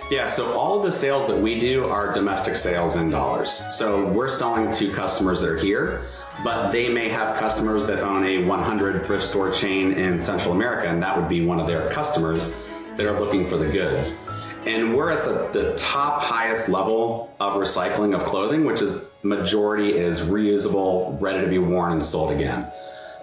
Yeah, so all of the sales that we do are domestic sales in dollars. So we're selling to customers that are here, but they may have customers that own a 100 thrift store chain in Central America, and that would be one of their customers that are looking for the goods. And we're at the top highest level of recycling of clothing, which is majority is reusable, ready to be worn and sold again.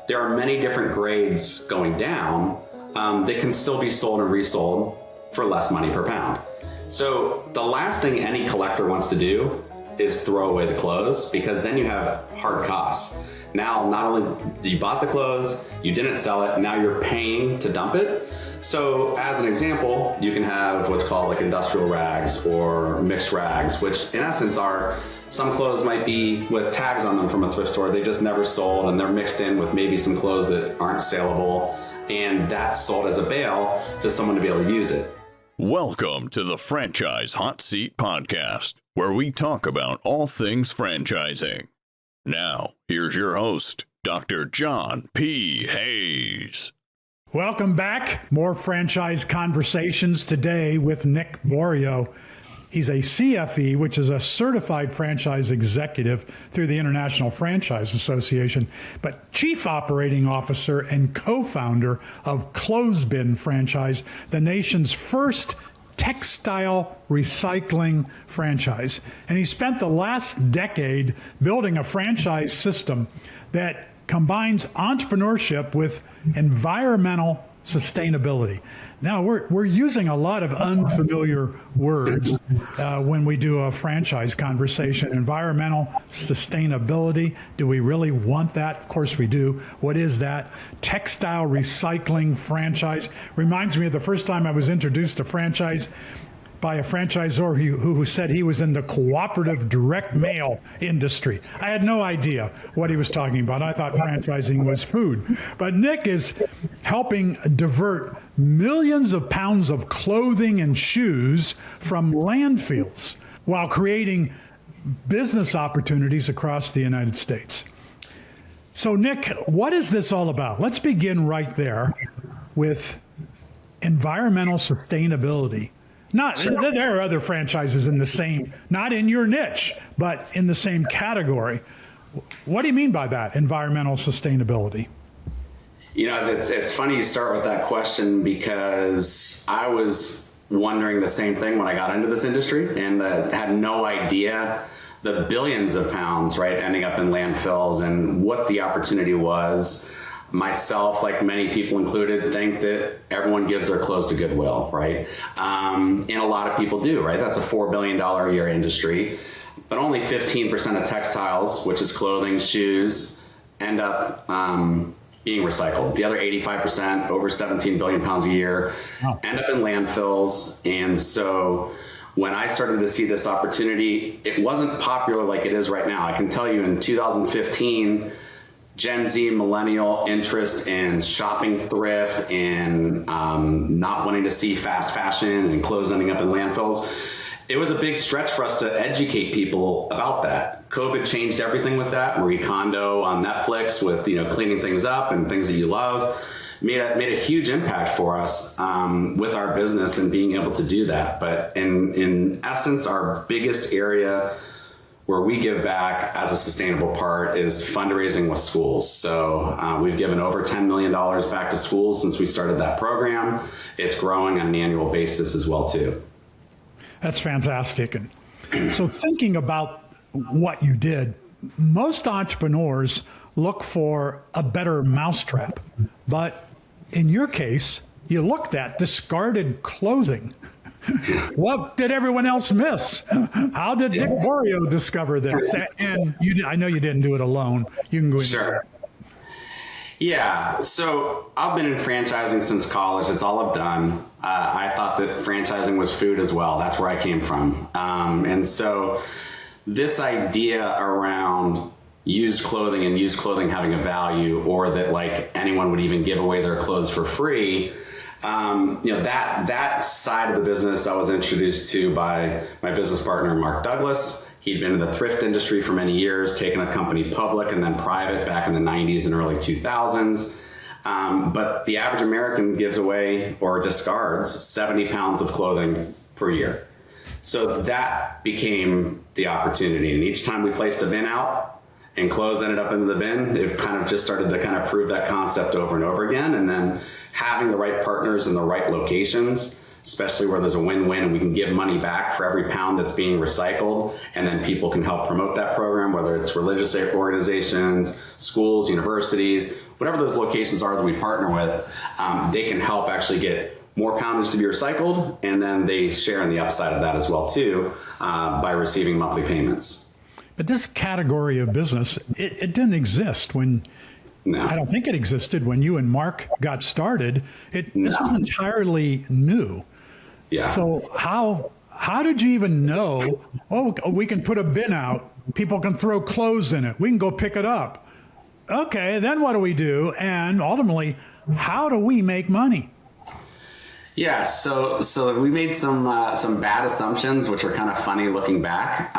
There are many different grades going down that can still be sold and resold for less money per pound. So the last thing any collector wants to do is throw away the clothes, because then you have hard costs. Now, not only you bought the clothes, you didn't sell it, now you're paying to dump it. So as an example, you can have what's called like industrial rags or mixed rags, which in essence are, some clothes might be with tags on them from a thrift store, they just never sold, and they're mixed in with maybe some clothes that aren't saleable, and that's sold as a bale to someone to be able to use it. Welcome to the Franchise Hot Seat Podcast, where we talk about all things franchising. Now, here's your host, Dr. John P. Hayes. Welcome back. More franchise conversations today with Nick Boariu. He's a CFE, which is a certified franchise executive through the International Franchise Association, but chief operating officer and co-founder of Clothesbin Franchise, the nation's first textile recycling franchise. And he spent the last decade building a franchise system that combines entrepreneurship with environmental sustainability. Now, we're using a lot of unfamiliar words when we do a franchise conversation. Environmental sustainability. Do we really want that? Of course we do. What is that? Textile recycling franchise. Reminds me of the first time I was introduced to franchise by a franchisor who said he was in the cooperative direct mail industry. I had no idea what he was talking about. I thought franchising was food. But Nick is helping divert millions of pounds of clothing and shoes from landfills while creating business opportunities across the United States. So Nick, what is this all about? Let's begin right there with environmental sustainability. There are other franchises in the same, not in your niche, but in the same category. What do you mean by that, environmental sustainability? You know, it's funny you start with that question, because I was wondering the same thing when I got into this industry, and had no idea the billions of pounds, right, ending up in landfills and what the opportunity was. Myself, like many people included, think that everyone gives their clothes to Goodwill, right? And a lot of people do, right? That's a $4 billion a year industry, but only 15% of textiles, which is clothing, shoes, end up being recycled. The other 85%, over 17 billion pounds a year, end up in landfills. And so when I started to see this opportunity, it wasn't popular like it is right now. I can tell you in 2015, Gen Z millennial interest in shopping thrift and not wanting to see fast fashion and clothes ending up in landfills, it was a big stretch for us to educate people about that. COVID changed everything with that. Marie Kondo on Netflix with, cleaning things up and things that you love made a huge impact for us with our business and being able to do that. But in essence, our biggest area where we give back as a sustainable part is fundraising with schools. So we've given over $10 million back to schools since we started that program. It's growing on an annual basis as well, too. That's fantastic. And so thinking about what you did, most entrepreneurs look for a better mousetrap. But in your case, you looked at discarded clothing. What did everyone else miss? How did Nick Boariu discover this? And I know you didn't do it alone. You can go into Sure. Yeah, so I've been in franchising since college. It's all I've done. I thought that franchising was food as well. That's where I came from. And so this idea around used clothing and used clothing having a value, or that like anyone would even give away their clothes for free, that side of the business I was introduced to by my business partner, Mark Douglas. He'd been in the thrift industry for many years, taken a company public and then private back in the 90s and early 2000s. But the average American gives away or discards 70 pounds of clothing per year. So that became the opportunity. And each time we placed a bin out and clothes ended up in the bin, it kind of just started to kind of prove that concept over and over again. And then having the right partners in the right locations, especially where there's a win-win and we can give money back for every pound that's being recycled, and then people can help promote that program, whether it's religious organizations, schools, universities, whatever those locations are that we partner with, they can help actually get more poundage to be recycled, and then they share in the upside of that as well too, by receiving monthly payments. But this category of business, it didn't exist when, no. I don't think it existed when you and Mark got started. This was entirely new. Yeah. So how did you even know, we can put a bin out, people can throw clothes in it, we can go pick it up. Okay, then what do we do? And ultimately, how do we make money? Yeah, so we made some bad assumptions, which are kind of funny looking back.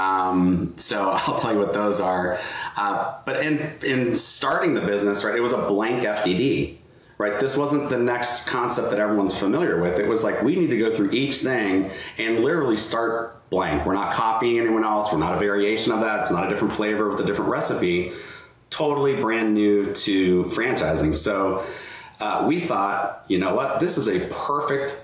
So I'll tell you what those are. But in starting the business, right, it was a blank FDD. Right, this wasn't the next concept that everyone's familiar with. It was like, we need to go through each thing and literally start blank. We're not copying anyone else. We're not a variation of that. It's not a different flavor with a different recipe. Totally brand new to franchising. So we thought, you know what, this is a perfect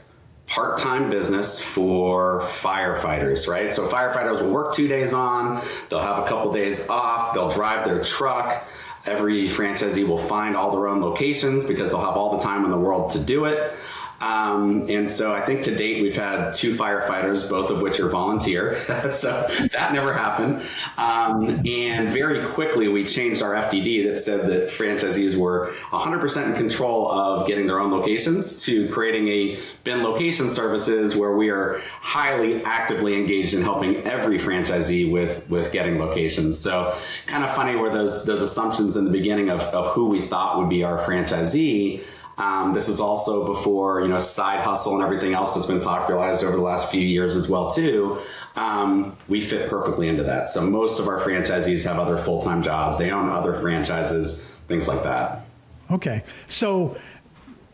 part-time business for firefighters, right? So firefighters will work 2 days on, they'll have a couple days off, they'll drive their truck. Every franchisee will find all their own locations because they'll have all the time in the world to do it. And so I think to date, we've had 2 firefighters, both of which are volunteer. So that never happened. And very quickly, we changed our FDD that said that franchisees were 100% in control of getting their own locations to creating a bin location services where we are highly actively engaged in helping every franchisee with getting locations. So kind of funny where those assumptions in the beginning of who we thought would be our franchisee. This is also before, side hustle and everything else that's been popularized over the last few years as well, too. We fit perfectly into that. So most of our franchisees have other full-time jobs. They own other franchises, things like that. Okay. So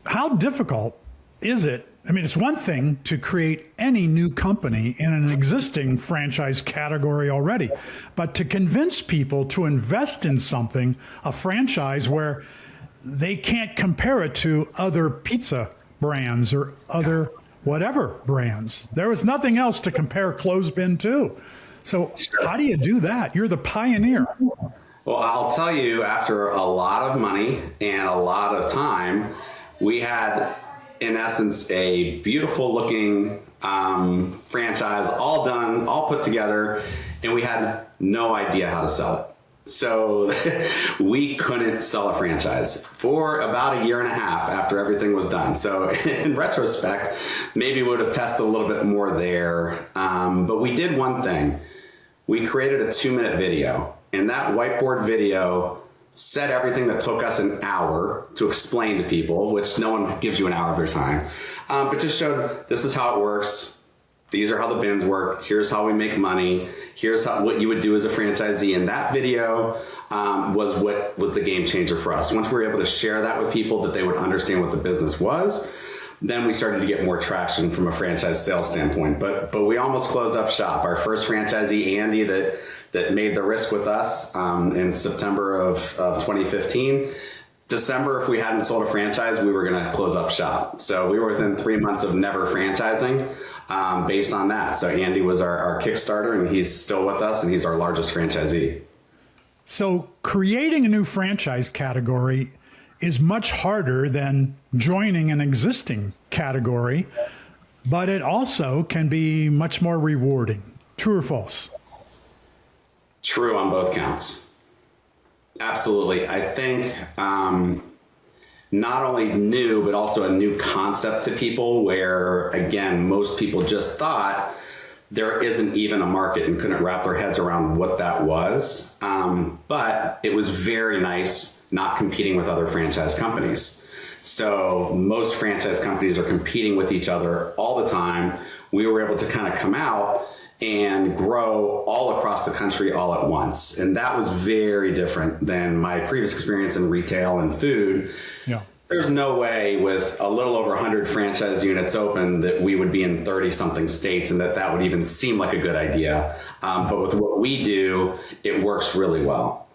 how difficult is it? I mean, it's one thing to create any new company in an existing franchise category already, but to convince people to invest in something, a franchise where they can't compare it to other pizza brands or other whatever brands. There was nothing else to compare clothes bin to. So how do you do that? You're the pioneer. Well, I'll tell you, after a lot of money and a lot of time, we had, in essence, a beautiful looking franchise, all done, all put together, and we had no idea how to sell it. So we couldn't sell a franchise for about 1.5 years after everything was done. So in retrospect, maybe we would have tested a little bit more there. But we did one thing. We created a 2-minute video, and that whiteboard video said everything that took us an hour to explain to people, which no one gives you an hour of their time, but just showed this is how it works. These are how the bins work. Here's how we make money. Here's what you would do as a franchisee. And that video was what was the game changer for us. Once we were able to share that with people, that they would understand what the business was, then we started to get more traction from a franchise sales standpoint. But we almost closed up shop. Our first franchisee, Andy, that made the risk with us in September of 2015. December, if we hadn't sold a franchise, we were going to close up shop. So we were within 3 months of never franchising based on that. So Andy was our Kickstarter, and he's still with us, and he's our largest franchisee. So creating a new franchise category is much harder than joining an existing category, but it also can be much more rewarding. True or false? True on both counts. Absolutely. I think not only new, but also a new concept to people where, again, most people just thought there isn't even a market and couldn't wrap their heads around what that was. But it was very nice not competing with other franchise companies. So most franchise companies are competing with each other all the time. We were able to kind of come out and grow all across the country all at once. And that was very different than my previous experience in retail and food. Yeah. There's no way with a little over 100 franchise units open that we would be in 30 something states and that would even seem like a good idea. But with what we do, it works really well.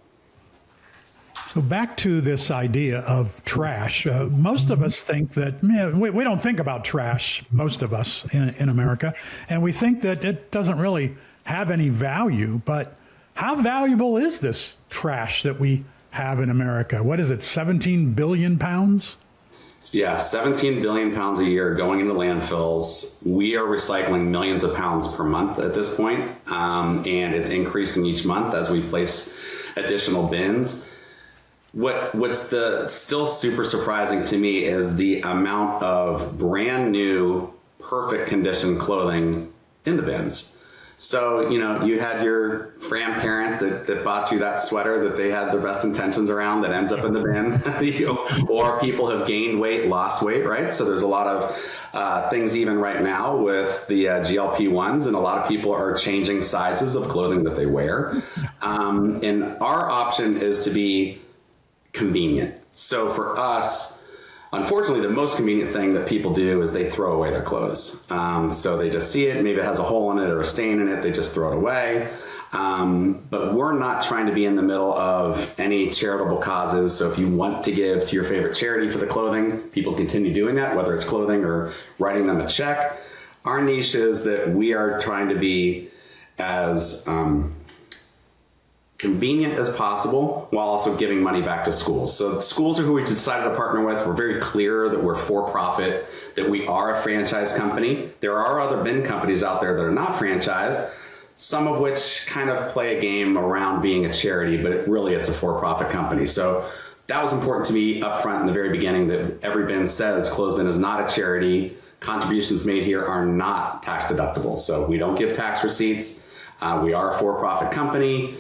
So back to this idea of trash. Most of us think that, we don't think about trash, most of us in America, and we think that it doesn't really have any value. But how valuable is this trash that we have in America? What is it, 17 billion pounds? Yeah, 17 billion pounds a year going into landfills. We are recycling millions of pounds per month at this point, and it's increasing each month as we place additional bins. What's still super surprising to me is the amount of brand new, perfect condition clothing in the bins. So, you had your grandparents that bought you that sweater that they had their best intentions around that ends up in the bin, or people have gained weight, lost weight, right? So there's a lot of things even right now with the GLP-1s, and a lot of people are changing sizes of clothing that they wear. And our option is to be convenient. So for us, unfortunately, the most convenient thing that people do is they throw away their clothes. So they just see it, maybe it has a hole in it or a stain in it, they just throw it away. But we're not trying to be in the middle of any charitable causes. So if you want to give to your favorite charity for the clothing, people continue doing that, whether it's clothing or writing them a check. Our niche is that we are trying to be as convenient as possible while also giving money back to schools. So the schools are who we decided to partner with. We're very clear that we're for profit, that we are a franchise company. There are other bin companies out there that are not franchised, some of which kind of play a game around being a charity, but it's a for-profit company. So that was important to me up front in the very beginning, that every bin says closed bin is not a charity. Contributions made here are not tax deductible. So we don't give tax receipts. We are a for-profit company.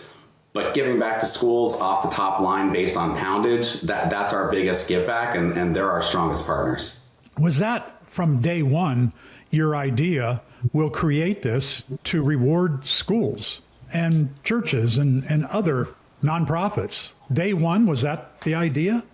But giving back to schools off the top line based on poundage, that's our biggest give back, and they're our strongest partners. Was that from day one your idea? We'll create this to reward schools and churches and other nonprofits. Day one, was that the idea?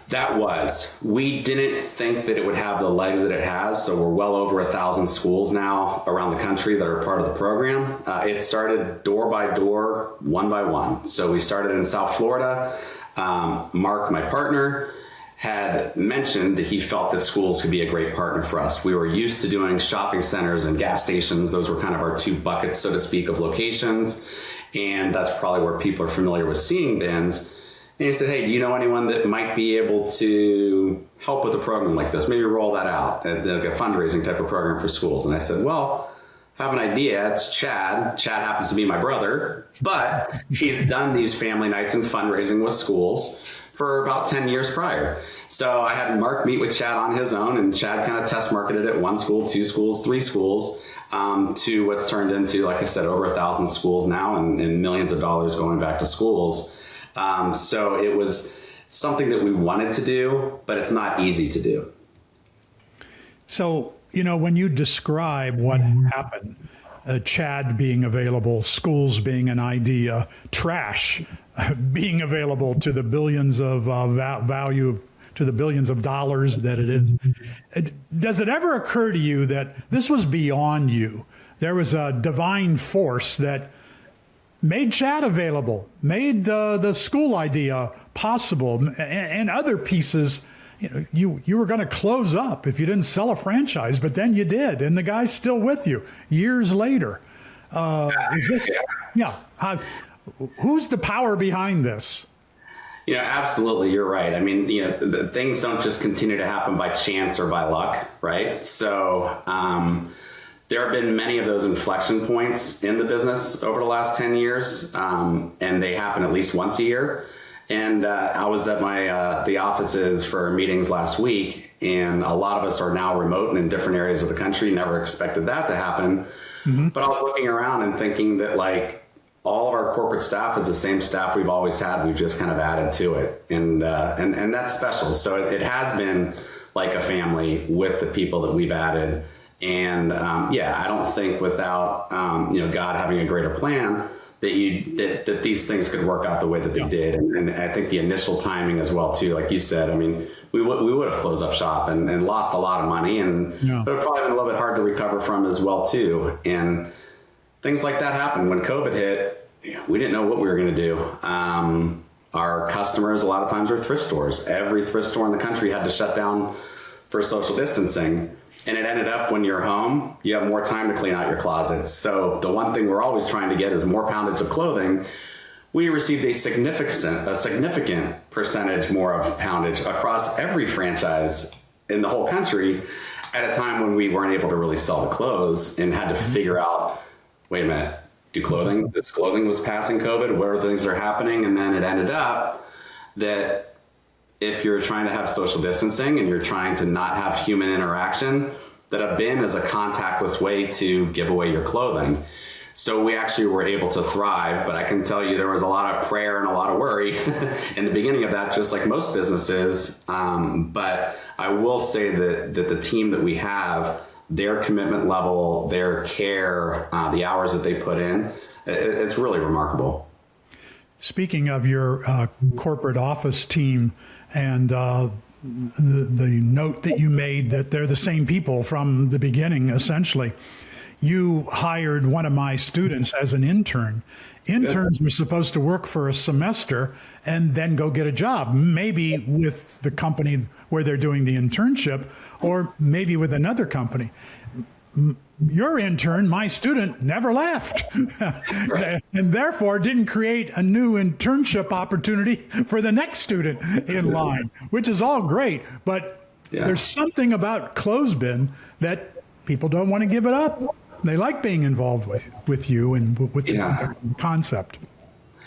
That was. We didn't think that it would have the legs that it has. So we're well over 1,000 schools now around the country that are part of the program. It started door by door, one by one. So we started in South Florida. Mark, my partner, had mentioned that he felt that schools could be a great partner for us. We were used to doing shopping centers and gas stations. Those were kind of our two buckets, so to speak, of locations. And that's probably where people are familiar with seeing bins. And he said, hey, do you know anyone that might be able to help with a program like this? Maybe roll that out, like a fundraising type of program for schools. And I said, well, I have an idea. It's Chad. Chad happens to be my brother, but he's done these family nights and fundraising with schools for about 10 years prior. So I had Mark meet with Chad on his own, and Chad kind of test marketed it, 1 school, 2 schools, 3 schools, to what's turned into, like I said, over 1,000 schools now and millions of dollars going back to schools. So it was something that we wanted to do, but it's not easy to do. So, when you describe what happened, Chad being available, schools being an idea, trash being available to the billions of value, to the billions of dollars that it is, does it ever occur to you that this was beyond you? There was a divine force that made Chad available, made the school idea possible, and other pieces. You were going to close up if you didn't sell a franchise, but then you did, and the guy's still with you years later. Is this? Yeah. Who's the power behind this? Absolutely, you're right. I mean, things don't just continue to happen by chance or by luck, right? So. There have been many of those inflection points in the business over the last 10 years, and they happen at least once a year. And I was at the offices for meetings last week, and a lot of us are now remote and in different areas of the country. Never expected that to happen. Mm-hmm. But I was looking around and thinking that, all of our corporate staff is the same staff we've always had. We've just kind of added to it, and that's special. So it has been like a family with the people that we've added. And I don't think without God having a greater plan that these things could work out the way that they did. And I think the initial timing as well, too, like you said, I mean, we would have closed up shop and lost a lot of money, and it would have probably been a little bit hard to recover from as well, too. And things like that happened. When COVID hit, we didn't know what we were going to do. Our customers, a lot of times, were thrift stores. Every thrift store in the country had to shut down for social distancing. And it ended up when you're home, you have more time to clean out your closets. So the one thing we're always trying to get is more poundage of clothing. We received a significant percentage more of poundage across every franchise in the whole country at a time when we weren't able to really sell the clothes and had to figure out, wait a minute, this clothing was passing COVID, what are the things that are happening? And then it ended up that if you're trying to have social distancing and you're trying to not have human interaction, that a bin is a contactless way to give away your clothing. So we actually were able to thrive, but I can tell you there was a lot of prayer and a lot of worry in the beginning of that, just like most businesses. But I will say that the team that we have, their commitment level, their care, the hours that they put in, it's really remarkable. Speaking of your corporate office team and the note that you made that they're the same people from the beginning, essentially, you hired one of my students as an intern. Interns were supposed to work for a semester and then go get a job, maybe with the company where they're doing the internship, or maybe with another company. Your intern, my student, never left, and therefore didn't create a new internship opportunity for the next student in line, which is all great. But there's something about clothesbin that people don't want to give it up. They like being involved with you and with the concept.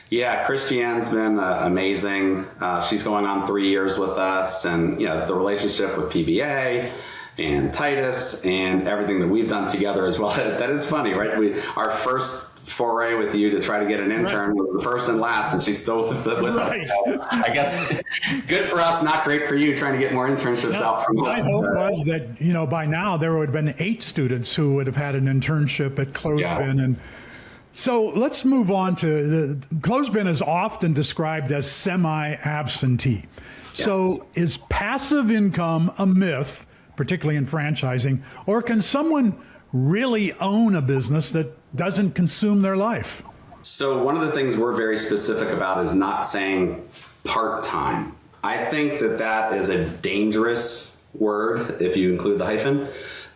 Yeah, Christiane's been amazing. She's going on 3 years with us, and the relationship with PBA and Titus and everything that we've done together as well. That is funny, right? Our first foray with you to try to get an intern was the first and last, and she's still with us. So I guess good for us, not great for you, trying to get more internships out from us. My hope was that, have by now there would have been 8 students who would have had an internship at Clothesbin. And so let's move on to Clothesbin is often described as semi-absentee. So is passive income a myth, particularly in franchising, or can someone really own a business that doesn't consume their life? So one of the things we're very specific about is not saying part-time. I think that is a dangerous word, if you include the hyphen,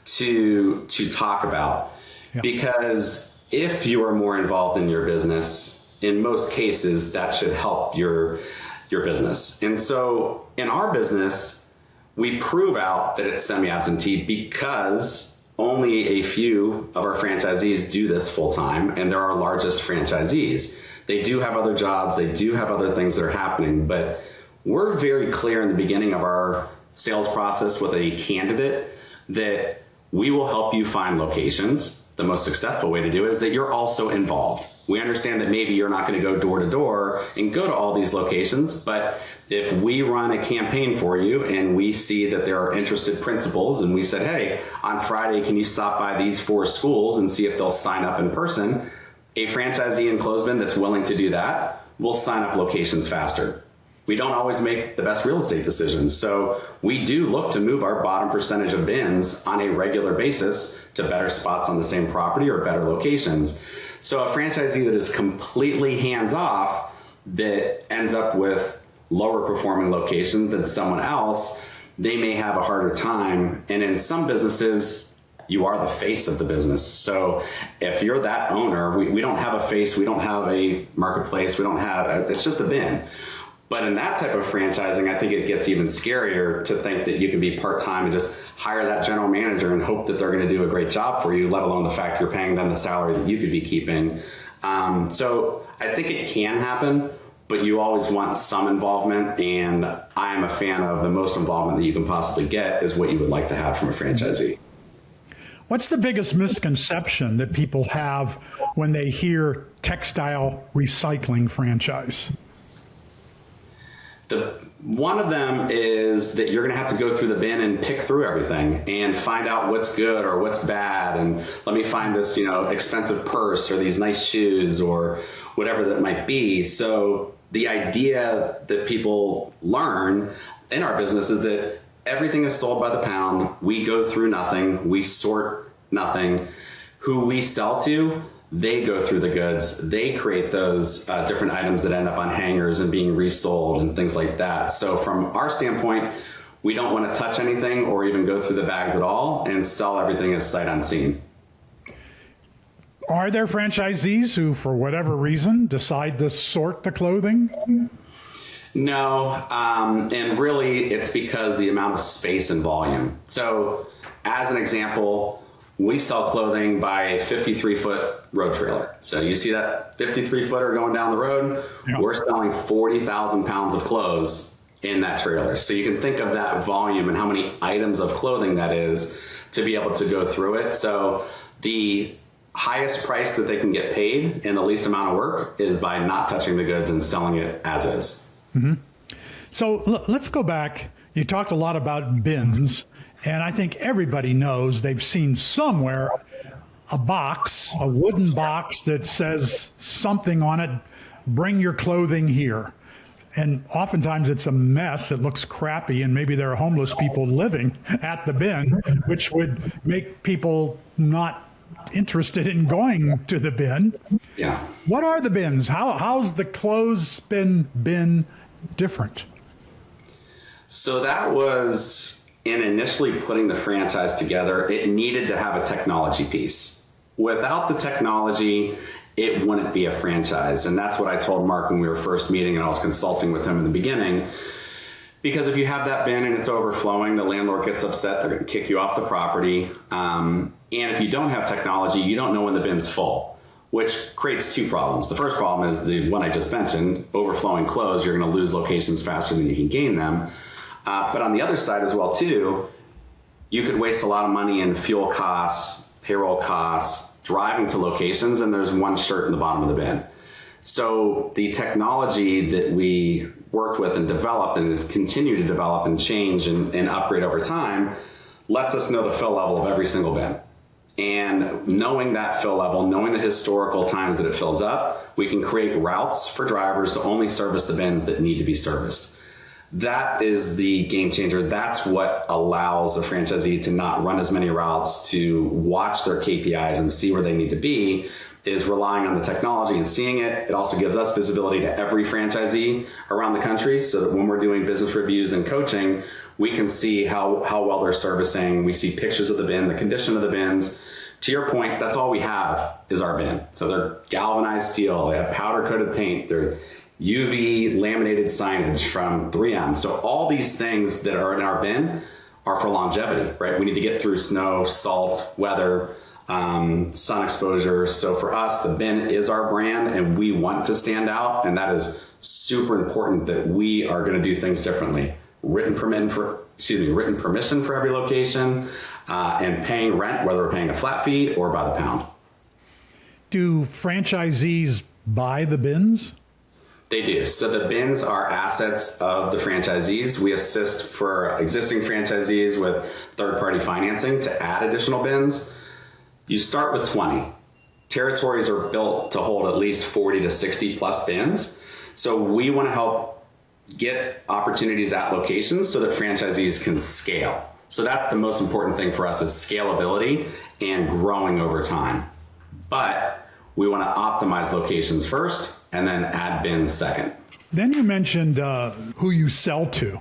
to talk about. Because if you are more involved in your business, in most cases, that should help your business. And so in our business, we prove out that it's semi-absentee because only a few of our franchisees do this full time, and they're our largest franchisees. They do have other jobs, they do have other things that are happening, but we're very clear in the beginning of our sales process with a candidate that we will help you find locations. The most successful way to do it is that you're also involved. We understand that maybe you're not going to go door to door and go to all these locations, but if we run a campaign for you and we see that there are interested principals and we said, hey, on Friday, can you stop by these 4 schools and see if they'll sign up in person? A franchisee in Clothesbin that's willing to do that will sign up locations faster. We don't always make the best real estate decisions, so we do look to move our bottom percentage of bins on a regular basis to better spots on the same property or better locations. So a franchisee that is completely hands-off that ends up with lower performing locations than someone else, they may have a harder time. And in some businesses, you are the face of the business. So if you're that owner, we don't have a face, we don't have a marketplace, it's just a bin. But in that type of franchising, I think it gets even scarier to think that you can be part-time and just hire that general manager and hope that they're going to do a great job for you, let alone the fact you're paying them the salary that you could be keeping. So I think it can happen, but you always want some involvement. And I am a fan of the most involvement that you can possibly get is what you would like to have from a franchisee. What's the biggest misconception that people have when they hear textile recycling franchise? One of them is that you're going to have to go through the bin and pick through everything and find out what's good or what's bad. And let me find this, expensive purse or these nice shoes or whatever that might be. So the idea that people learn in our business is that everything is sold by the pound. We go through nothing. We sort nothing. Who we sell to, they go through the goods. They create those different items that end up on hangers and being resold and things like that. So from our standpoint, we don't want to touch anything or even go through the bags at all and sell everything as sight unseen. Are there franchisees who, for whatever reason, decide to sort the clothing? No, and really it's because the amount of space and volume. So as an example, we sell clothing by a 53-foot road trailer. So you see that 53-footer going down the road? Yeah. We're selling 40,000 pounds of clothes in that trailer. So you can think of that volume and how many items of clothing that is to be able to go through it. So the highest price that they can get paid in the least amount of work is by not touching the goods and selling it as is. Mm-hmm. So let's go back. You talked a lot about bins. And I think everybody knows they've seen somewhere a box, a wooden box that says something on it, bring your clothing here. And oftentimes it's a mess. It looks crappy, and maybe there are homeless people living at the bin, which would make people not interested in going to the bin. Yeah. What are the bins? How's the clothespin bin different? So that was... in initially putting the franchise together, it needed to have a technology piece. Without the technology, it wouldn't be a franchise. And that's what I told Mark when we were first meeting and I was consulting with him in the beginning. Because if you have that bin and it's overflowing, the landlord gets upset, they're going to kick you off the property. And if you don't have technology, you don't know when the bin's full, which creates two problems. The first problem is the one I just mentioned, overflowing clothes. You're going to lose locations faster than you can gain them. But on the other side as well, too, you could waste a lot of money in fuel costs, payroll costs, driving to locations, and there's one shirt in the bottom of the bin. So the technology that we worked with and developed and continue to develop and change and upgrade over time lets us know the fill level of every single bin. And knowing that fill level, knowing the historical times that it fills up, we can create routes for drivers to only service the bins that need to be serviced. That is the game changer. That's what allows a franchisee to not run as many routes, to watch their KPIs and see where they need to be, is relying on the technology and seeing it. It also gives us visibility to every franchisee around the country so that when we're doing business reviews and coaching, we can see how well they're servicing. We see pictures of the bin, the condition of the bins. To your point, that's all we have is our bin. So they're galvanized steel, they have powder coated paint, they're UV laminated signage from 3M. So all these things that are in our bin are for longevity, right? We need to get through snow, salt, weather, sun exposure. So for us, the bin is our brand and we want to stand out. And that is super important that we are going to do things differently. Written permission for every location and paying rent, whether we're paying a flat fee or by the pound. Do franchisees buy the bins? They do. So the bins are assets of the franchisees. We assist for existing franchisees with third-party financing to add additional bins. You start with 20. Territories are built to hold at least 40 to 60 plus bins. So we want to help get opportunities at locations so that franchisees can scale. So that's the most important thing for us is scalability and growing over time. But we want to optimize locations first and then add bins second. Then you mentioned who you sell to.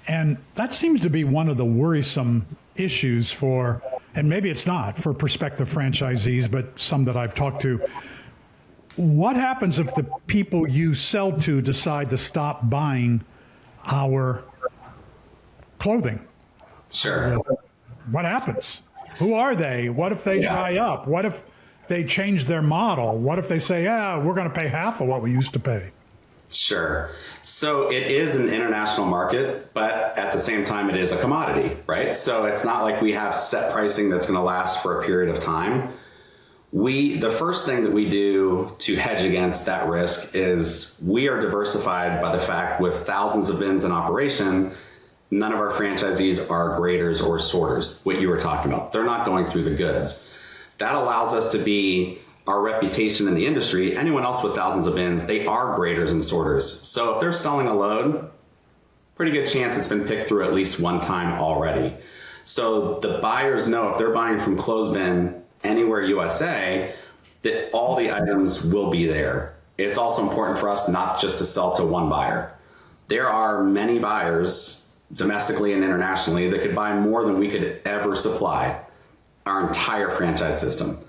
And that seems to be one of the worrisome issues for, and maybe it's not for prospective franchisees, but some that I've talked to. What happens if the people you sell to decide to stop buying our clothing? Sure. What happens? Who are they? What if they dry up? What if they change their model? What if they say, we're going to pay half of what we used to pay? Sure. So it is an international market, but at the same time, it is a commodity, right? So it's not like we have set pricing that's going to last for a period of time. The first thing that we do to hedge against that risk is we are diversified by the fact with thousands of bins in operation, none of our franchisees are graders or sorters, what you were talking about. They're not going through the goods. That allows us to be our reputation in the industry. Anyone else with thousands of bins, they are graders and sorters. So if they're selling a load, pretty good chance it's been picked through at least one time already. So the buyers know if they're buying from Close Bin anywhere USA, that all the items will be there. It's also important for us not just to sell to one buyer. There are many buyers domestically and internationally that could buy more than we could ever supply our entire franchise system.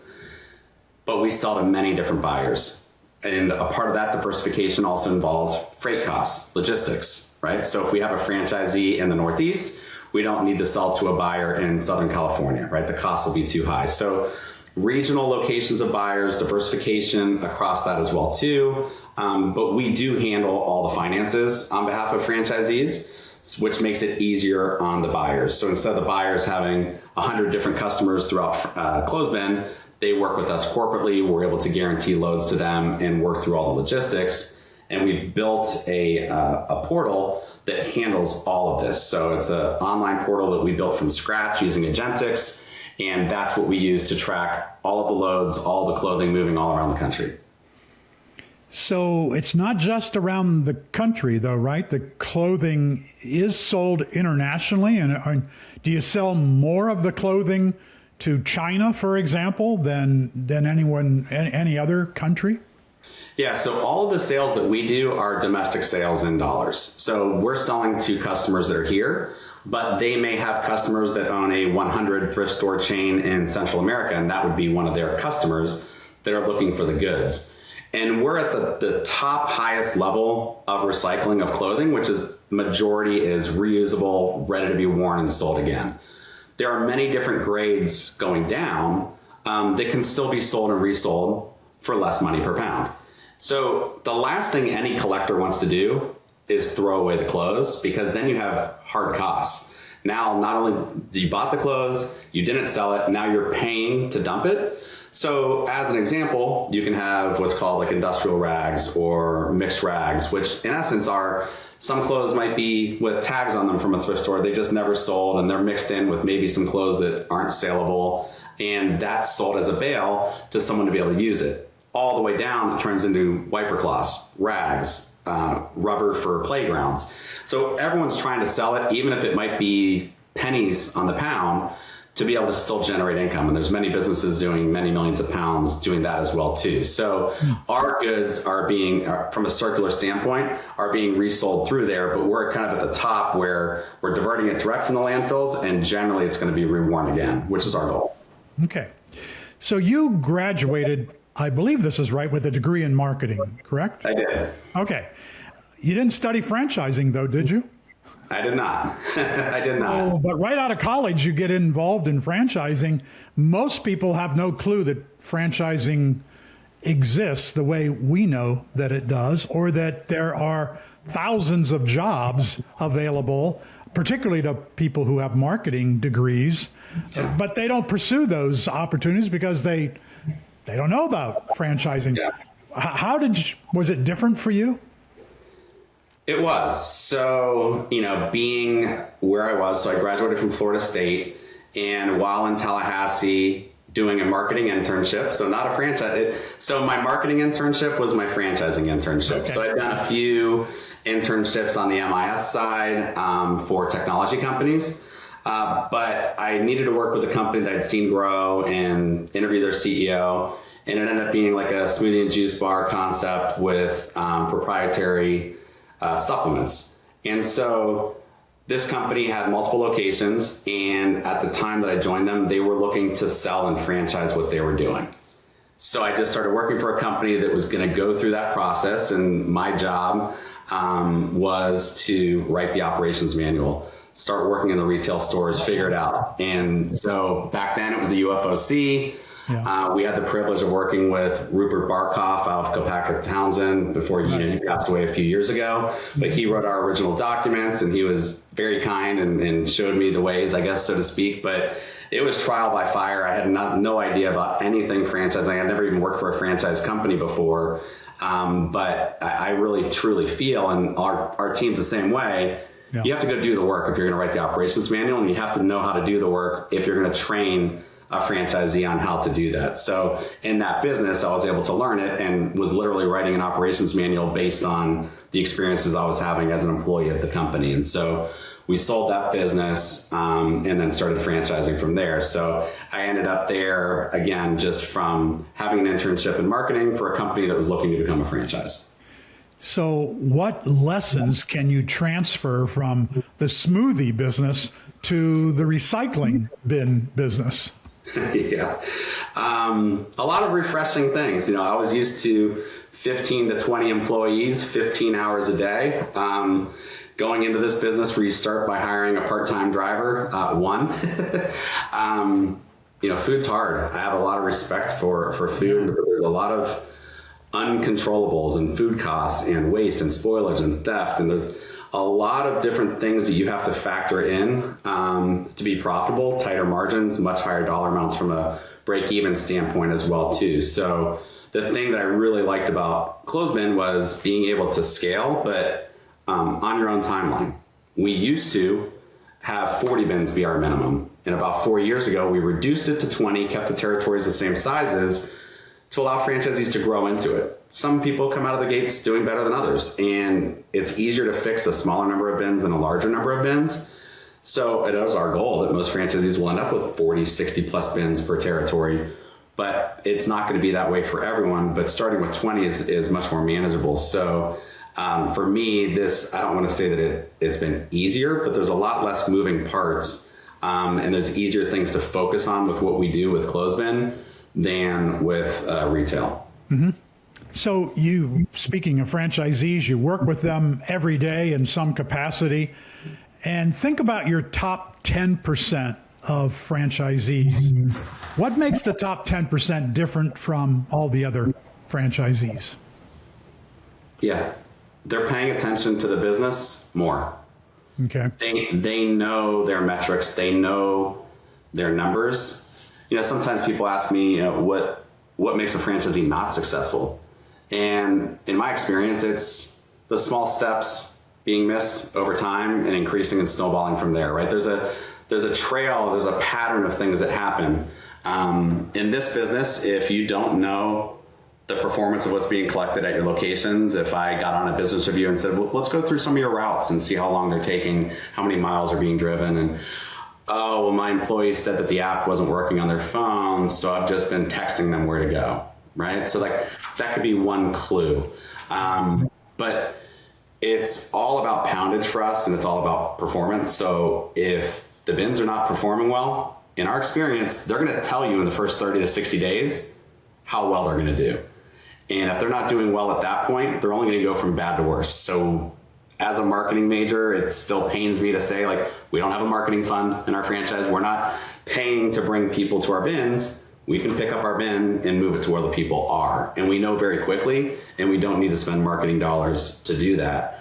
But we sell to many different buyers. And a part of that diversification also involves freight costs, logistics, right? So if we have a franchisee in the Northeast, we don't need to sell to a buyer in Southern California, right? The cost will be too high. So regional locations of buyers, diversification across that as well too. But we do handle all the finances on behalf of franchisees, which makes it easier on the buyers. So instead of the buyers having 100 different customers throughout Close Bin, they work with us corporately. We're able to guarantee loads to them and work through all the logistics. And we've built a portal that handles all of this. So it's an online portal that we built from scratch using Agentics. And that's what we use to track all of the loads, all the clothing moving all around the country. So it's not just around the country, though, right? The clothing is sold internationally. And do you sell more of the clothing to China, for example, than any other country? Yeah, so all of the sales that we do are domestic sales in dollars. So we're selling to customers that are here, but they may have customers that own a 100 thrift store chain in Central America, and that would be one of their customers that are looking for the goods. And we're at the top highest level of recycling of clothing, which is majority is reusable, ready to be worn and sold again. There are many different grades going down that can still be sold and resold for less money per pound. So the last thing any collector wants to do is throw away the clothes, because then you have hard costs. Now, not only you bought the clothes, you didn't sell it, now you're paying to dump it. So as an example, you can have what's called like industrial rags or mixed rags, which in essence are some clothes might be with tags on them from a thrift store. They just never sold, and they're mixed in with maybe some clothes that aren't saleable. And that's sold as a bale to someone to be able to use it. All the way down, it turns into wiper cloths, rags, rubber for playgrounds. So everyone's trying to sell it, even if it might be pennies on the pound, to be able to still generate income. And there's many businesses doing many millions of pounds doing that as well too. So our goods are being, from a circular standpoint, are being resold through there, but we're kind of at the top where we're diverting it direct from the landfills, and generally it's going to be reworn again, which is our goal. Okay. So you graduated, I believe this is right, with a degree in marketing, correct? I did. Okay. You didn't study franchising though, did you? I did not. I did not. Oh, but right out of college, you get involved in franchising. Most people have no clue that franchising exists the way we know that it does, or that there are thousands of jobs available, particularly to people who have marketing degrees, but they don't pursue those opportunities because they don't know about franchising. Yeah. Was it different for you? It was. So, being where I was, so I graduated from Florida State, and while in Tallahassee doing a marketing internship, so not a franchise. So my marketing internship was my franchising internship. Okay. So I'd done a few internships on the MIS side for technology companies. But I needed to work with a company that I'd seen grow and interview their CEO. And it ended up being like a smoothie and juice bar concept with proprietary supplements. And so this company had multiple locations, and at the time that I joined them, they were looking to sell and franchise what they were doing. So I just started working for a company that was going to go through that process, and my job was to write the operations manual, start working in the retail stores, figure it out. And so back then it was the UFOC. Yeah. We had the privilege of working with Rupert Barkoff out of Kilpatrick Townsend before he passed away a few years ago. But he wrote our original documents, and he was very kind and showed me the ways, I guess, so to speak. But it was trial by fire. I had no idea about anything franchising. I had never even worked for a franchise company before. But I really truly feel, and our team's the same way, you have to go do the work if you're going to write the operations manual, and you have to know how to do the work if you're going to train a franchisee on how to do that. So in that business, I was able to learn it and was literally writing an operations manual based on the experiences I was having as an employee at the company. And so we sold that business and then started franchising from there. So I ended up there, again, just from having an internship in marketing for a company that was looking to become a franchise. So what lessons can you transfer from the smoothie business to the recycling bin business? Yeah. A lot of refreshing things. I was used to 15 to 20 employees, 15 hours a day. Going into this business where you start by hiring a part-time driver, one. Food's hard. I have a lot of respect for food. There's a lot of uncontrollables and food costs and waste and spoilage and theft. And there's a lot of different things that you have to factor in to be profitable, tighter margins, much higher dollar amounts from a break-even standpoint as well, too. So the thing that I really liked about Clothesbin was being able to scale, but on your own timeline. We used to have 40 bins be our minimum. And about 4 years ago, we reduced it to 20, kept the territories the same sizes to allow franchisees to grow into it. Some people come out of the gates doing better than others, and it's easier to fix a smaller number of bins than a larger number of bins. So it is our goal that most franchisees will end up with 40, 60 plus bins per territory, but it's not going to be that way for everyone. But starting with 20 is much more manageable. So for me, I don't want to say that it's been easier, but there's a lot less moving parts, and there's easier things to focus on with what we do with Clothesbin than with retail. Mm-hmm. So speaking of franchisees, you work with them every day in some capacity, and think about your top 10% of franchisees. What makes the top 10% different from all the other franchisees? Yeah. They're paying attention to the business more. Okay. They know their metrics. They know their numbers. Sometimes people ask me, what makes a franchisee not successful? And in my experience, it's the small steps being missed over time and increasing and snowballing from there, right? There's a trail, there's a pattern of things that happen. In this business, if you don't know the performance of what's being collected at your locations, if I got on a business review and said, well, let's go through some of your routes and see how long they're taking, how many miles are being driven, and my employees said that the app wasn't working on their phone, so I've just been texting them where to go, right? So that could be one clue. But it's all about poundage for us, and it's all about performance. So if the bins are not performing well, in our experience, they're going to tell you in the first 30 to 60 days how well they're going to do. And if they're not doing well at that point, they're only going to go from bad to worse. So as a marketing major, it still pains me to say, we don't have a marketing fund in our franchise. We're not paying to bring people to our bins. We can pick up our bin and move it to where the people are. And we know very quickly, and we don't need to spend marketing dollars to do that.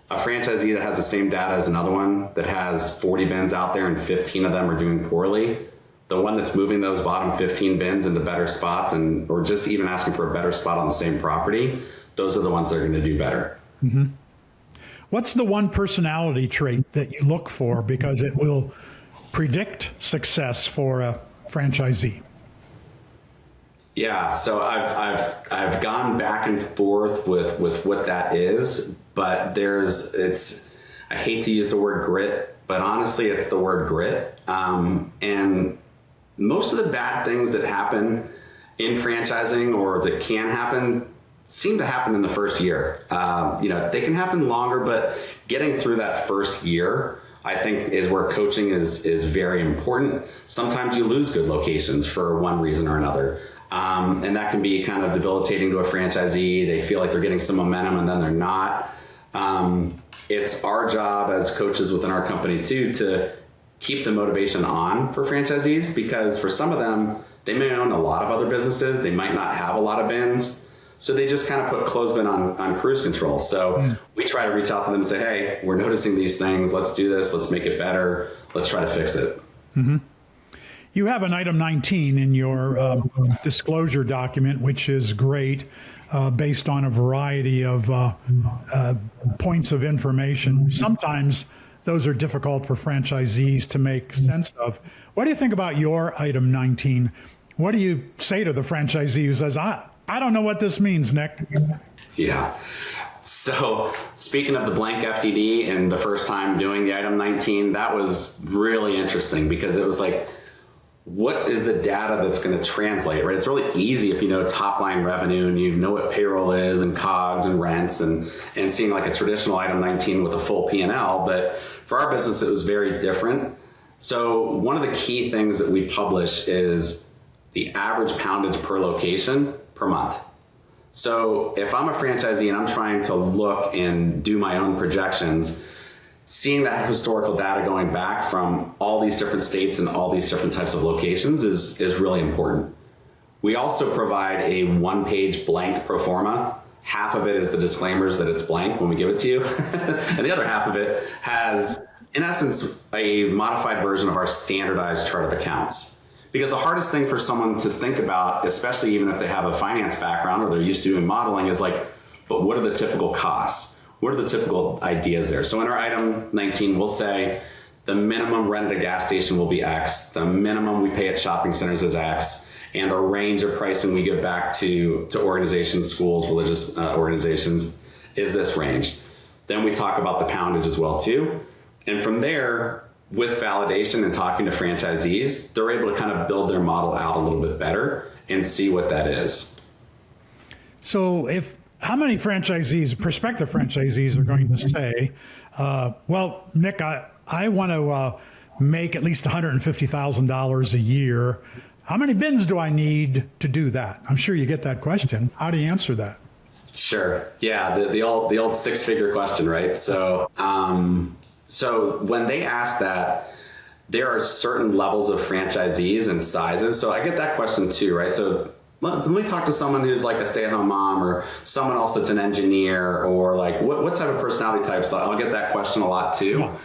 A franchisee that has the same data as another one that has 40 bins out there and 15 of them are doing poorly, the one that's moving those bottom 15 bins into better spots or just even asking for a better spot on the same property, those are the ones that are going to do better. Mm-hmm. What's the one personality trait that you look for because it will predict success for a franchisee? Yeah, so I've gone back and forth with what that is, but I hate to use the word grit, but honestly, it's the word grit. And most of the bad things that happen in franchising or that can happen seem to happen in the first year. They can happen longer, but getting through that first year, I think, is where coaching is very important. Sometimes you lose good locations for one reason or another. And that can be kind of debilitating to a franchisee. They feel like they're getting some momentum and then they're not. It's our job as coaches within our company too, to keep the motivation on for franchisees, because for some of them, they may own a lot of other businesses. They might not have a lot of bins. So they just kind of put Clothesbin on cruise control. So we try to reach out to them and say, hey, we're noticing these things. Let's do this. Let's make it better. Let's try to fix it. Mm-hmm. You have an item 19 in your disclosure document, which is great, based on a variety of points of information. Sometimes those are difficult for franchisees to make sense of. What do you think about your item 19? What do you say to the franchisee who says, I don't know what this means, Nick? Yeah. So speaking of the blank FTD and the first time doing the item 19, that was really interesting because it was like, what is the data that's going to translate, right? It's really easy if you know top line revenue and you know what payroll is and COGS and rents and seeing like a traditional item 19 with a full P&L. But for our business, it was very different. So one of the key things that we publish is the average poundage per location per month. So if I'm a franchisee and I'm trying to look and do my own projections, seeing that historical data going back from all these different states and all these different types of locations is really important. We also provide a one-page blank pro forma. Half of it is the disclaimers that it's blank when we give it to you. And the other half of it has, in essence, a modified version of our standardized chart of accounts. Because the hardest thing for someone to think about, especially even if they have a finance background or they're used to doing modeling, is like, but what are the typical costs? What are the typical ideas there? So in our item 19, we'll say the minimum rent at a gas station will be X, the minimum we pay at shopping centers is X, and the range of pricing we give back to organizations, schools, religious organizations is this range. Then we talk about the poundage as well too. And from there, with validation and talking to franchisees, they're able to kind of build their model out a little bit better and see what that is. So how many prospective franchisees are going to say, well, Nick, I want to make at least $150,000 a year. How many bins do I need to do that? I'm sure you get that question. How do you answer that? Sure. Yeah. The old six-figure question, right? So when they ask that, there are certain levels of franchisees and sizes. So I get that question too, right? So let me talk to someone who's like a stay-at-home mom or someone else that's an engineer or like what type of personality types. I'll get that question a lot too. Yeah.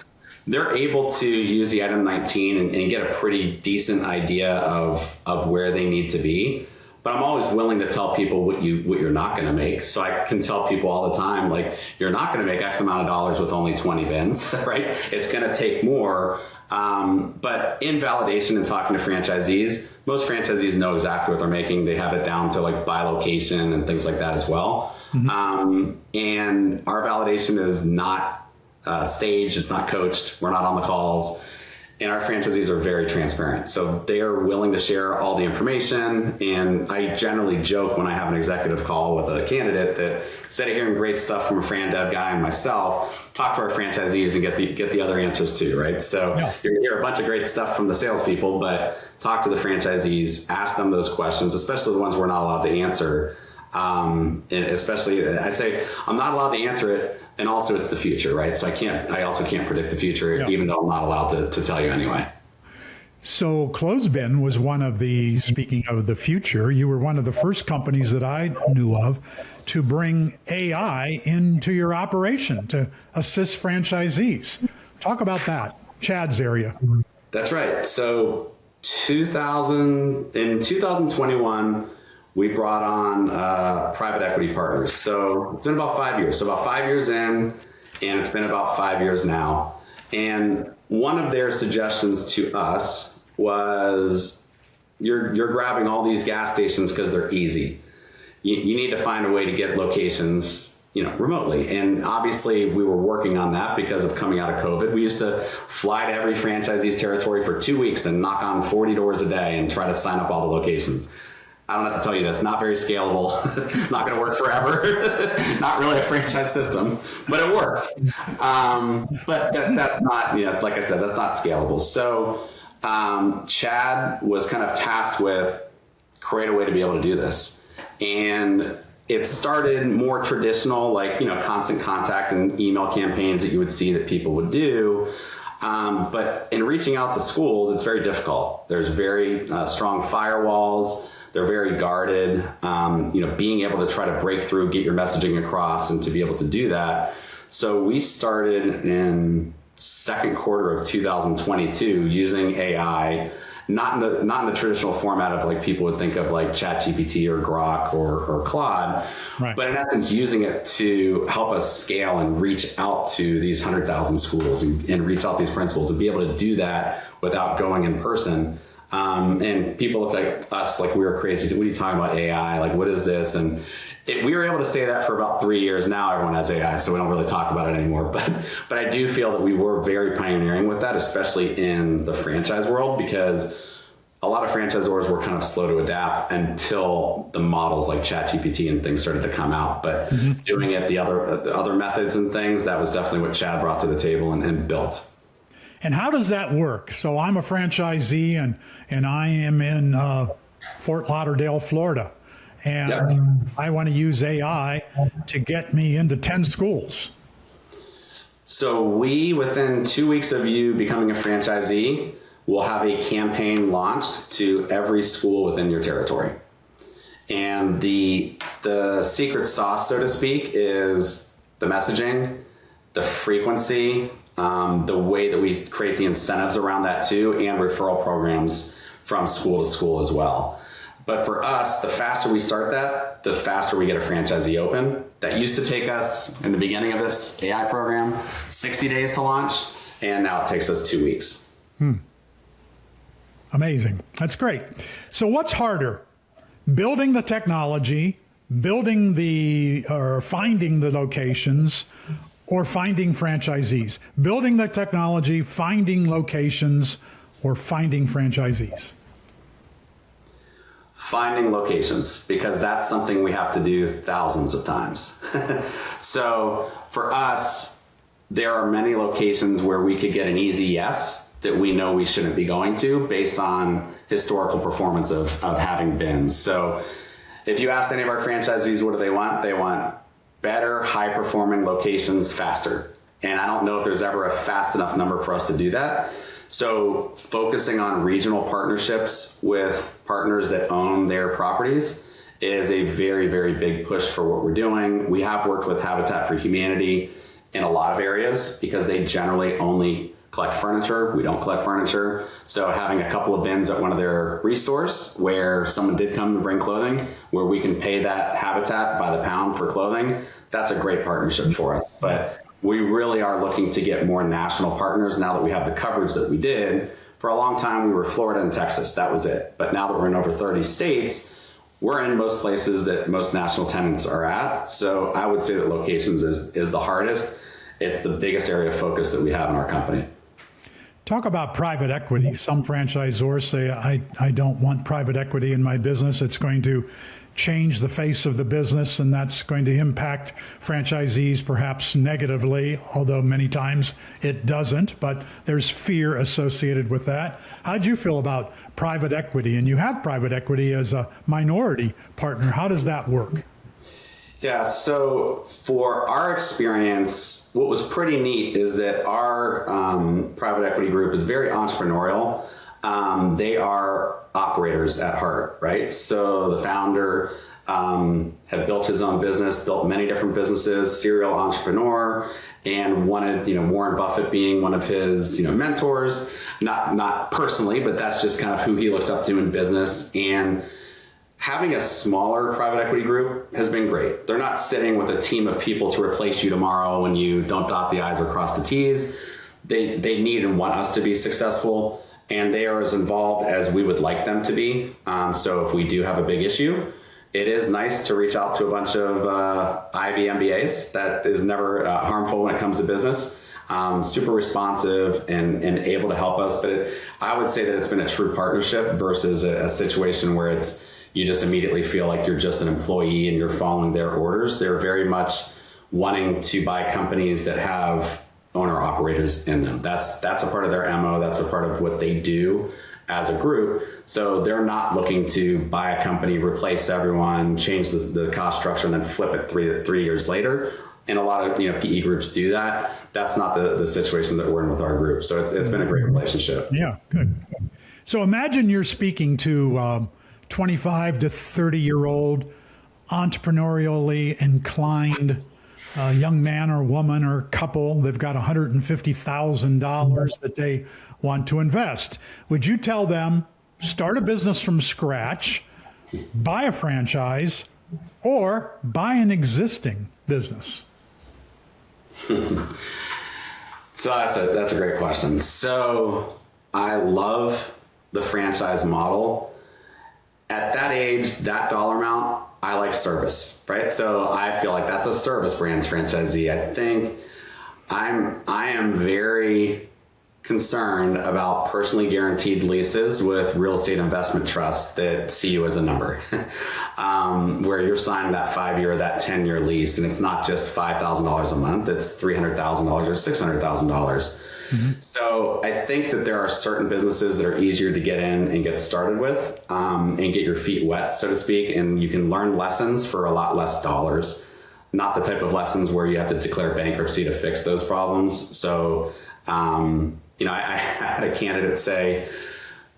They're able to use the item 19 and get a pretty decent idea of where they need to be. But I'm always willing to tell people what you're not going to make. So I can tell people all the time, like, you're not going to make X amount of dollars with only 20 bins, right? It's going to take more. But in validation and talking to franchisees, most franchisees know exactly what they're making. They have it down to like by location and things like that as well. Mm-hmm. And our validation is not staged. It's not coached. We're not on the calls. And our franchisees are very transparent. So they are willing to share all the information. And I generally joke when I have an executive call with a candidate that instead of hearing great stuff from a fran dev guy and myself, talk to our franchisees and get the other answers too, right? So you're going to hear a bunch of great stuff from the salespeople, but talk to the franchisees, ask them those questions, especially the ones we're not allowed to answer. And especially, I say, I'm not allowed to answer it. And also it's the future, right? So I also can't predict the future, even though I'm not allowed to tell you anyway. So Clothesbin was one of speaking of the future, you were one of the first companies that I knew of to bring AI into your operation to assist franchisees. Talk about that, Chad's area. That's right. So in 2021, we brought on private equity partners. So it's been about 5 years. So about 5 years in, and it's been about 5 years now. And one of their suggestions to us was, you're grabbing all these gas stations because they're easy. You need to find a way to get locations, remotely. And obviously we were working on that because of coming out of COVID. We used to fly to every franchisee's territory for 2 weeks and knock on 40 doors a day and try to sign up all the locations. I don't have to tell you this, not very scalable, not going to work forever, not really a franchise system, but it worked. But that's not, like I said, that's not scalable. So Chad was kind of tasked with create a way to be able to do this. And it started more traditional, like, constant contact and email campaigns that you would see that people would do. But in reaching out to schools, it's very difficult. There's very strong firewalls. They're very guarded, being able to try to break through, get your messaging across, and to be able to do that. So we started in second quarter of 2022 using AI not in the traditional format of like people would think of like ChatGPT or Grok or Claude, right. But in essence, using it to help us scale and reach out to these 100,000 schools and reach out these principals and be able to do that without going in person. And people look like us, like we were crazy. What are you talking about AI? Like, what is this? And we were able to say that for about 3 years. Now everyone has AI, so we don't really talk about it anymore. But I do feel that we were very pioneering with that, especially in the franchise world, because a lot of franchisors were kind of slow to adapt until the models like ChatGPT and things started to come out. But doing it the other methods and things, that was definitely what Chad brought to the table and built. And how does that work? So I'm a franchisee and I am in Fort Lauderdale, Florida. And I want to use AI to get me into 10 schools. So within 2 weeks of you becoming a franchisee, we'll have a campaign launched to every school within your territory. And the secret sauce, so to speak, is the messaging, the frequency, the way that we create the incentives around that too, and referral programs from school to school as well. But for us, the faster we start that, the faster we get a franchisee open. That used to take us, in the beginning of this AI program, 60 days to launch, and now it takes us 2 weeks. Amazing. That's great. So what's harder? Building the technology, finding the locations, or finding franchisees? Building the technology, finding locations, or finding franchisees? Finding locations, because that's something we have to do thousands of times. So for us, there are many locations where we could get an easy yes that we know we shouldn't be going to based on historical performance of having bins. So if you ask any of our franchisees, what do they want? They want better, high-performing locations faster. And I don't know if there's ever a fast enough number for us to do that. So focusing on regional partnerships with partners that own their properties is a very, very big push for what we're doing. We have worked with Habitat for Humanity in a lot of areas because they generally only collect furniture. We don't collect furniture. So having a couple of bins at one of their restores where someone did come to bring clothing, where we can pay that Habitat by the pound for clothing, that's a great partnership for us. But we really are looking to get more national partners now that we have the coverage that we did. For a long time, we were Florida and Texas. That was it. But now that we're in over 30 states, we're in most places that most national tenants are at. So I would say that locations is the hardest. It's the biggest area of focus that we have in our company. Talk about private equity. Some franchisors say, I don't want private equity in my business. It's going to change the face of the business, and that's going to impact franchisees perhaps negatively, although many times it doesn't, but there's fear associated with that. How'd you feel about private equity? And you have private equity as a minority partner. How does that work? Yeah, so for our experience, what was pretty neat is that our private equity group is very entrepreneurial. They are operators at heart, right? So the founder had built his own business, built many different businesses, serial entrepreneur, and wanted, Warren Buffett being one of his, mentors, not personally, but that's just kind of who he looked up to in business. And having a smaller private equity group has been great. They're not sitting with a team of people to replace you tomorrow when you don't dot the I's or cross the T's. They need and want us to be successful, and they are as involved as we would like them to be. So if we do have a big issue, it is nice to reach out to a bunch of Ivy MBAs. That is never harmful when it comes to business. Super responsive and able to help us. But I would say that it's been a true partnership versus a situation where you just immediately feel like you're just an employee and you're following their orders. They're very much wanting to buy companies that have owner operators in them. That's a part of their MO. That's a part of what they do as a group. So they're not looking to buy a company, replace everyone, change the cost structure, and then flip it three years later. And a lot of PE groups do that. That's not the situation that we're in with our group. So it's been a great relationship. Yeah, good. So imagine you're speaking to 25 to 30-year-old entrepreneurially inclined young man or woman or couple. They've got $150,000 that they want to invest. Would you tell them start a business from scratch, buy a franchise, or buy an existing business? So that's a great question. So I love the franchise model. At that age, that dollar amount, I like service, right? So I feel like that's a service brands franchisee. I think I am very concerned about personally guaranteed leases with real estate investment trusts that see you as a number, where you're signing that 5-year, that 10-year lease, and it's not just $5,000 a month, it's $300,000 or $600,000. So I think that there are certain businesses that are easier to get in and get started with, and get your feet wet, so to speak, and you can learn lessons for a lot less dollars, not the type of lessons where you have to declare bankruptcy to fix those problems. So, I had a candidate say,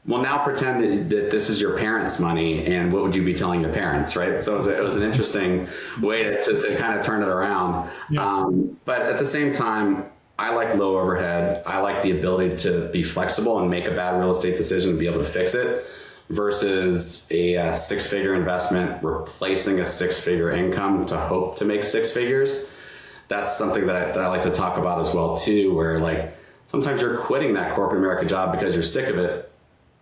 well, now pretend that this is your parents' money, and what would you be telling your parents, right? So it was an interesting way to kind of turn it around. Yeah. But at the same time, I like low overhead. I like the ability to be flexible and make a bad real estate decision and be able to fix it versus a six-figure investment replacing a six-figure income to hope to make six figures. That's something that I like to talk about as well, too, where like sometimes you're quitting that corporate America job because you're sick of it,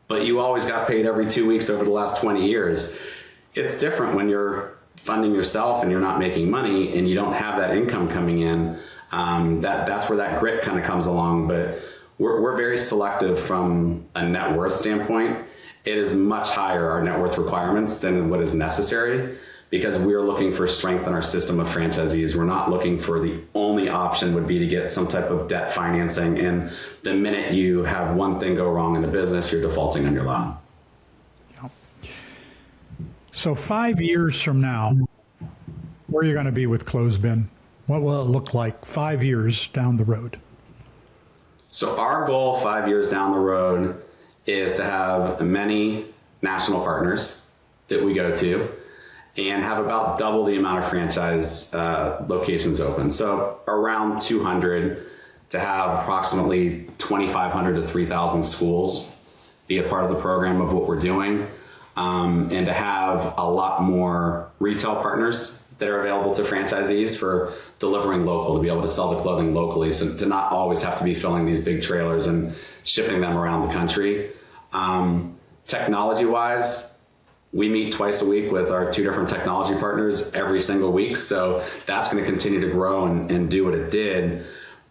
but you always got paid every 2 weeks over the last 20 years. It's different when you're funding yourself and you're not making money and you don't have that income coming in. That's where that grit kind of comes along. But we're very selective from a net worth standpoint. It is much higher, our net worth requirements, than what is necessary, because we're looking for strength in our system of franchisees. We're not looking for the only option would be to get some type of debt financing. And the minute you have one thing go wrong in the business, you're defaulting on your loan. Yep. So 5 years from now, where are you going to be with Clothesbin? What will it look like 5 years down the road? So our goal 5 years down the road is to have many national partners that we go to and have about double the amount of franchise locations open. So around 200, to have approximately 2,500 to 3,000 schools be a part of the program of what we're doing, and to have a lot more retail partners that are available to franchisees for delivering local, to be able to sell the clothing locally, so to not always have to be filling these big trailers and shipping them around the country. Technology-wise, we meet twice a week with our 2 different technology partners every single week. So that's going to continue to grow and do what it did.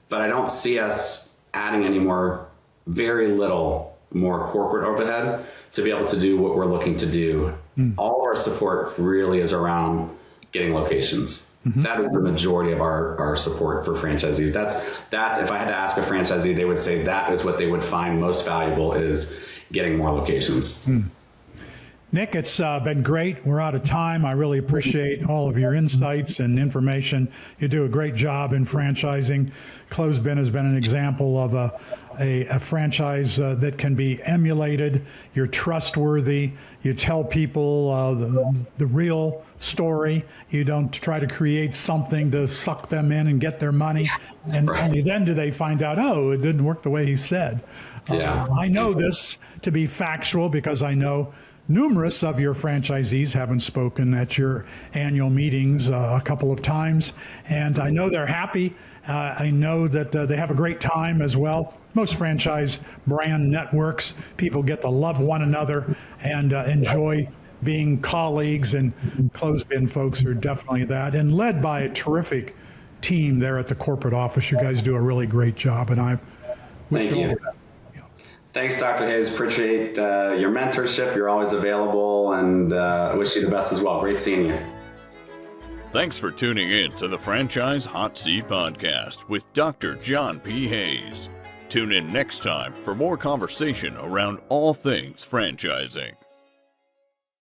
But I don't see us adding any more, very little more corporate overhead to be able to do what we're looking to do. All of our support really is around getting locations. That is the majority of our support for franchisees. That's if I had to ask a franchisee, they would say that is what they would find most valuable, is getting more locations. Nick, it's been great. We're out of time. I really appreciate all of your insights and information. You do a great job in franchising. Clothesbin has been an example of a franchise that can be emulated. You're trustworthy. You tell people the real story. You don't try to create something to suck them in and get their money. And only then do they find out, oh, it didn't work the way he said. Yeah. I know this to be factual because I know numerous of your franchisees haven't spoken at your annual meetings a couple of times, and I know they're happy. I know that they have a great time as well. Most franchise brand networks, people get to love one another and enjoy being colleagues, and Clothesbin folks are definitely that, and led by a terrific team there at the corporate office. You guys do a really great job, and I wish you all the best. Thanks, Dr. Hayes. Appreciate your mentorship. You're always available, and I wish you the best as well. Great seeing you. Thanks for tuning in to the Franchise Hot Seat Podcast with Dr. John P. Hayes. Tune in next time for more conversation around all things franchising.